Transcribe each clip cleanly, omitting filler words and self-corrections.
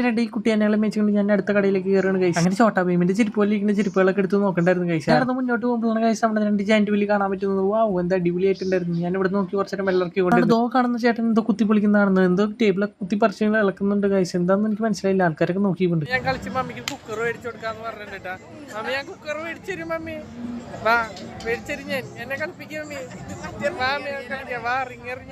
രണ്ട് ഈ കുട്ടിയാനെല്ലാം വെച്ചുകൊണ്ട് ഞാൻ അടുത്ത കടയിലേക്ക് കയറുകയാണ് കഴിച്ചു. അങ്ങനെ ചോട്ടാ ഭീമിന്റെ ചെരുപ്പുകളിരിക്കുന്ന ചെരുപ്പുകളൊക്കെ എടുത്ത് നോക്കണ്ടായിരുന്നു കഴിച്ചു. നടന്ന് മുന്നോട്ട് പോകുമ്പോഴാണ് കഴിച്ചു നമ്മുടെ 2 ജാൻറ്റ് വലി കാണാൻ പറ്റുന്നത്. എന്താ അടിപൊളിയായിട്ടുണ്ടായിരുന്നു. ഞാൻ ഇവിടെ നോക്കി കുറച്ചു നേരം വെള്ളർക്ക് കൊണ്ട് കാണുന്ന ചേട്ടൻ എന്തോ കുത്തി പൊളിക്കുന്നതാണെന്ന്, എന്തോ ടേബിളൊക്കെ കുത്തി പറിച്ച് ഇളക്കുന്നുണ്ട് കഴിച്ചു. എന്താണെന്ന് എനിക്ക് മനസ്സിലായില്ല. ആൾക്കാരൊക്കെ നോക്കിയിട്ടുണ്ട്. ഞാൻ കളിച്ച് മമ്മിക്ക് കുക്കർ മേടിച്ചു കൊടുക്കാന്ന് പറഞ്ഞിട്ടാ. മമ്മി ഞാൻ കുക്കർ മേടിച്ചു മമ്മി മേടിച്ചു ഞാൻ എന്നെ കളിപ്പിക്കും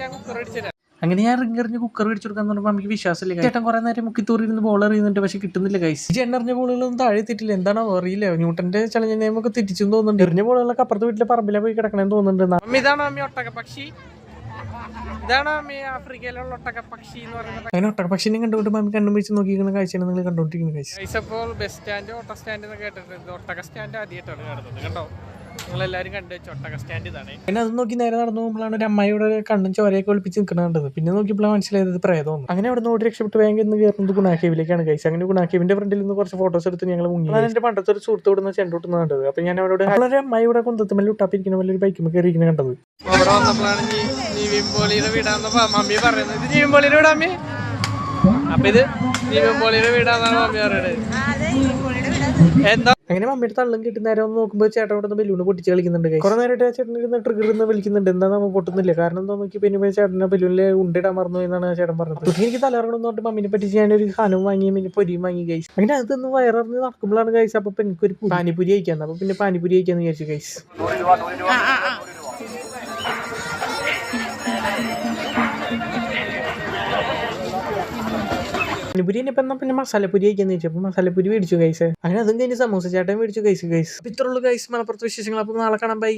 ഞാൻ കുക്കർ മേടിച്ചു. അങ്ങനെ ഞാൻ റിങ്ങറിഞ്ഞ് കുക്കർ മേടിച്ചു കൊടുക്കാൻ പറഞ്ഞപ്പോൾ നമുക്ക് വിശ്വാസമില്ല. ചേട്ടൻ കുറെ നേരം മുക്കിത്തൂറിയിരുന്ന് ബോൾ എറിയുന്നുണ്ട്, പക്ഷെ കിട്ടുന്നില്ല ഗൈസ്. എണ്ണറിഞ്ഞ ബോളുകളൊന്നും താഴെ തെറ്റില്ല. എന്താണോ അറിയില്ല. ന്യൂട്ടന്റെ ചലഞ്ച് നിയമൊക്കെ തെറ്റിച്ചെന്ന് തോന്നുന്നുണ്ട്. എറിഞ്ഞ ബോളുകളൊക്കെ അപ്പുറത്തെ വീട്ടിലെ പറമ്പിലെ പോയി കിടക്കണമെന്ന് തോന്നുന്നുണ്ട്. ഇതാണ് മമ്മി ഒട്ടകപ്പക്ഷി. ഇതാണ് മമ്മി ആഫ്രിക്കയിലുള്ള ഒട്ടകപ്പക്ഷി എന്ന് പറയുന്നത്. അങ്ങനെ ഒട്ടകപ്പക്ഷിനെ കണ്ടുകൊണ്ട് മമ്മി കണ്ണും വെച്ച് നോക്കിയിരിക്കുന്ന കാഴ്ചയാണ് നിങ്ങൾ കണ്ടുകൊണ്ടിരിക്കുന്നത് ഗൈസ്. ഇപ്പോൾ ബസ് സ്റ്റാൻഡ് ഓട്ടോ സ്റ്റാൻഡ് എന്ന് കേട്ടിട്ടുണ്ട്. ഒട്ടക സ്റ്റാൻഡ് ആദ്യമായിട്ടാണ് കാണുന്നത്. കണ്ടോ, നിങ്ങളെല്ലാവരും കണ്ടു വെച്ചു ഒട്ടക സ്റ്റാൻഡ് ഇതാണ്. പിന്നെ അത് നോക്കി നേരെ നടന്നു പോകുമ്പോഴാണ് ഒരു അമ്മയുടെ കണ്ണും ചോരയൊക്കെ ഒളിപ്പിച്ച് നിൽക്കുന്നത്. പിന്നെ നോക്കിയപ്പോഴാണ് മനസ്സിലായത് പ്രേതം. അങ്ങനെ അവിടെ നിന്ന് ഓടി രക്ഷപ്പെട്ട് വേഗം ഇന്ന് കയറുന്നത് ഗുണാക്കേവിലേക്കാണ് ഗൈസ്. അങ്ങനെ ഗുണാക്കേവിന്റെ ഫ്രണ്ടിൽ നിന്ന് കുറച്ച് ഫോട്ടോസ് എടുത്ത് ഞങ്ങൾ മുങ്ങി. എന്റെ പണ്ടത്തെ ഒരു സുഹൃത്ത് ഇവിടെ നിന്ന് ചെണ്ടോട്ടുന്ന കണ്ടത്. അപ്പൊ ഞാൻ അവിടെ വളരെ അമ്മയുടെ കുന്തത്തുമല്ല ഉട്ടാപ്പിരിക്കുന്ന വലിയൊരു ബൈക്കുമ്പോൾ കയറിയിരിക്കുന്ന കണ്ടത്. അവിടെ വന്നപ്പോഴാണ് നീവിംപോളിയുടെ വീടാന്ന് മമ്മി പറയുന്നത്. ഇത് നീവിംപോളിയുടെ വീടാമ്മി. അപ്പൊ ഇത് നീവിംപോളിയുടെ വീടാന്നാണ് മമ്മി പറയുന്നത്. എന്താ അങ്ങനെ മമ്മിയുടെ തള്ളും കിട്ടി നേരം ഒന്ന് നോക്കുമ്പോൾ ചേട്ടൻ ഇവിടെ നിന്ന് ബലൂണ് പൊട്ടിച്ച് കളിക്കുന്നുണ്ട്. കുറെ നേരമായിട്ട് ചേട്ടൻ ഇരുന്ന് ട്രിഗർ ഇരുന്ന് വിളിക്കുന്നുണ്ട്. എന്താ നമ്മൾ പൊട്ടുന്നില്ല. കാരണം എന്താ നോക്കി പിന്നെ ചേട്ടനെ ബലൂണിൽ ഉണ്ടിടാൻ മറന്നു എന്നാണ് ചേട്ടൻ പറഞ്ഞത്. എനിക്ക് തലറങ്ങണമെന്ന് മമ്മിനെ പറ്റി ഞാനൊരു സാധനം വാങ്ങി, പിന്നെ പൊരിയും വാങ്ങി ഗൈസ്. അങ്ങനെ അതൊന്ന് വയറിഞ്ഞ് നടക്കുമ്പോഴാണ് ഗൈസ്. അപ്പൊ എനിക്കൊരു പാനിപുരി കഴിക്കാന്ന്. അപ്പൊ പിന്നെ പാനിപുരി കഴിക്കാന്ന് വിചാരിച്ചു ഗൈസ്. പാനിപുരി പിന്നെ മസാലപ്പുരി കഴിക്കാന്ന് വെച്ചപ്പോൾ മസാലപ്പുരി മേടിച്ചു ഗൈസ്. അങ്ങനെ അതും കഴിഞ്ഞ് സമൂസ ചേട്ടൻ മേടിച്ചു ഗൈസ്. ഇത്രയുള്ളൂ ഗൈസ് മലപ്പുറത്ത് വിശേഷങ്ങൾ. അപ്പൊ നാളെ കാണാൻ ബൈ.